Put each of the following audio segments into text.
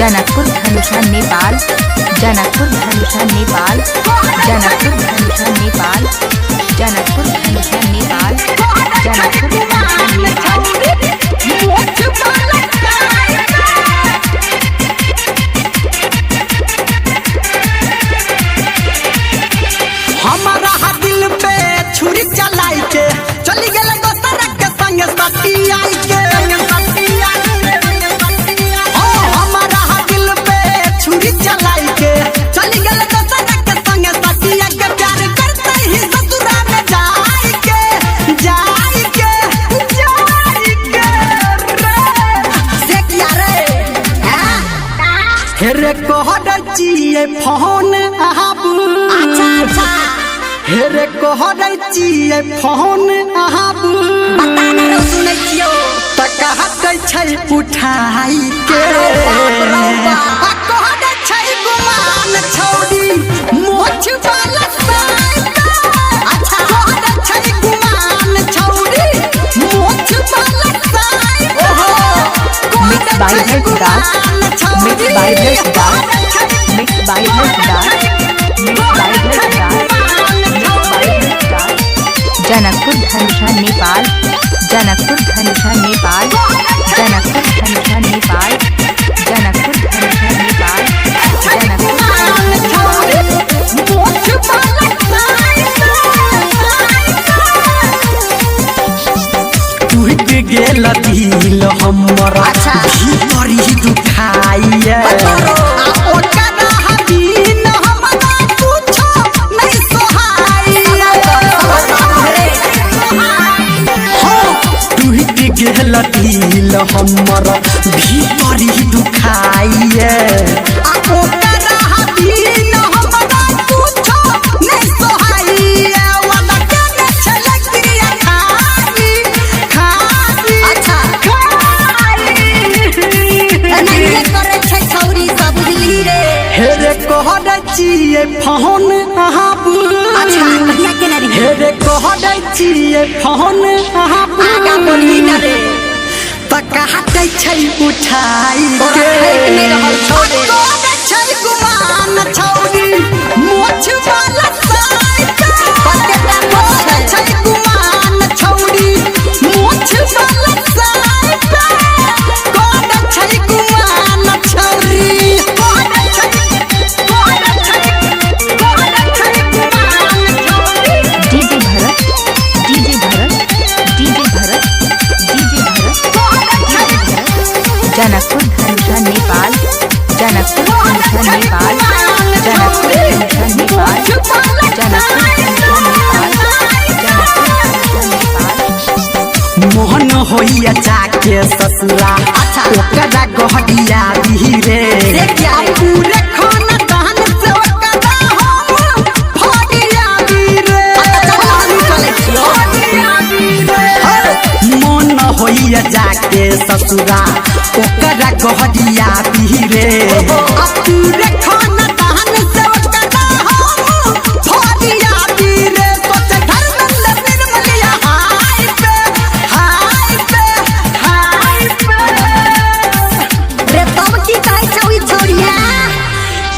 जनकपुर धनुषा नेपाल, जनकपुर धनुषा नेपाल, जनकपुर धनुषा नेपाल, जनकपुर धनुषा नेपाल, जनकपुर धनुषा नेपाल। हमारा दिल पे छुरी चलाई के चली गए दोसर के संग सती आई के। हमारा दिल पे छुरी चलाई के चली गए दोसर के संग सती आई के। प्यार करते ही ससुरा में जाई के से किया रे हेरे कहत जिए फोन आबू। हेरे कहत जिए फोन आबू त कहत छै उठाई के। कहत छै गुमान छौड़ी मोछ वाला कहत छै गुमान छौड़ी मोछ वाला Mixed by Herddas, mixed by Herddas, mixed by Herddas, mixed by Herddas, mixed by Herddas। Janakpur धनुषा नेपाल, जनकपुर धनुषा नेपाल, जनकपुर धनुषा नेपाल, जनकपुर धनुषा नेपाल, जनकपुर टूट गेल दिल हमर भीतरी दुखाइए। टूट गेल दिल हमर भीतरी दुखाइए। हेरे कहत जिए फोन आबू। हेरे कहत जिए फोन आबू त कहत छै उठाई के। कहत छै गुमान छौड़ी मोछ वाला कहत छै गुमान छौड़ी मोछ वाला कहत छै गुमान छौड़ी। डीजे भरत, डीजे भरत, डीजे भरत, डीजे भरत, जनकपुर धनुषा नेपाल, जनकपुर धनुषा नेपाल, जनकपुर धनुषा नेपाल, जनकपुर धनुषा नेपाल, जनकपुर धनुषा नेपाल। मोहन होइया जाके ससुरा ओकरा गहडिया धीरे पूरे खाना दान से ओकरा हम फड़िया धीरे। मन होइया जाके ससुरा ओकरा गहडिया धीरे पूरे खाना दान से ओकरा हम फड़िया धीरे। सोचे धर्मेंद्र निर्मलिया हाय पे रे तब की कहै छौ ई छोड़िया।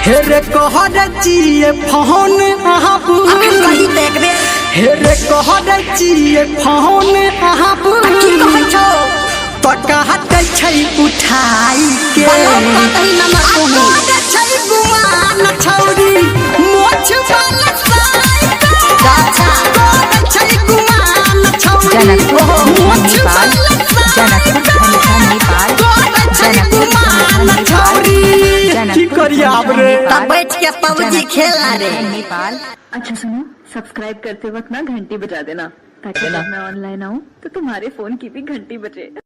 हेरे कहत जिए फोन आबू। कहि देखबे हेरे कहत जिए फोन आबू त कहत छै उठाई के। कहत छै गुमान छौड़ी मोछ वाला कहत छै गुमान छौड़ी जनकपुर मोछ नेपाल, जनकपुर धनुषा नेपाल, जनकपुर धनुषा नेपाल, जनकपुर धनुषा नेपाल, बैठ के पबजी खेला रे नेपाल। अच्छा सुनो, सब्सक्राइब करते वक्त ना घंटी बजा देना ताकि जब मैं ऑनलाइन आऊँ तो तुम्हारे फोन की भी घंटी बजे।